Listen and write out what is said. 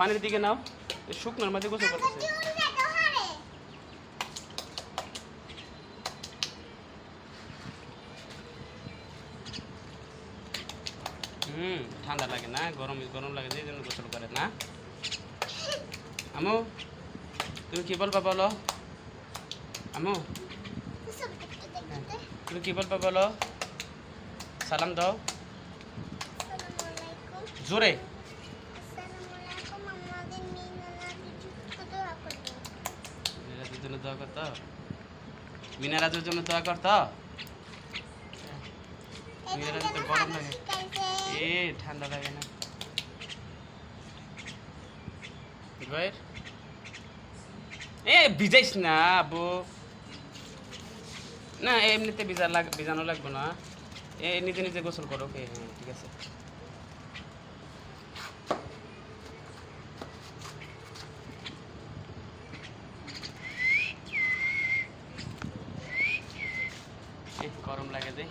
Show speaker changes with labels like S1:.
S1: পানির দিকে নাও, শুকনোর মাঝে গোসল করতেছে। ঠান্ডা লাগে না, গরম গরম লাগে, যে জন্য গোসল করে না। আমু তুমি কি বলবা বলো? আমু তুমি কি বলবা বলো? সালাম দাও জোরে। মিনারাজের জন্য দোয়া করতো, মিনারাজের জন্য দোয়া করতো। মিনারাজ তো গরম লাগে, ঠান্ডা লাগে না। ভিজাইস না আবু, না এমনিতে ভিজানো লাগবে না, নিজে নিজে গোসল করো। ওকে হ্যাঁ ঠিক আছে। গরম লাগে যে।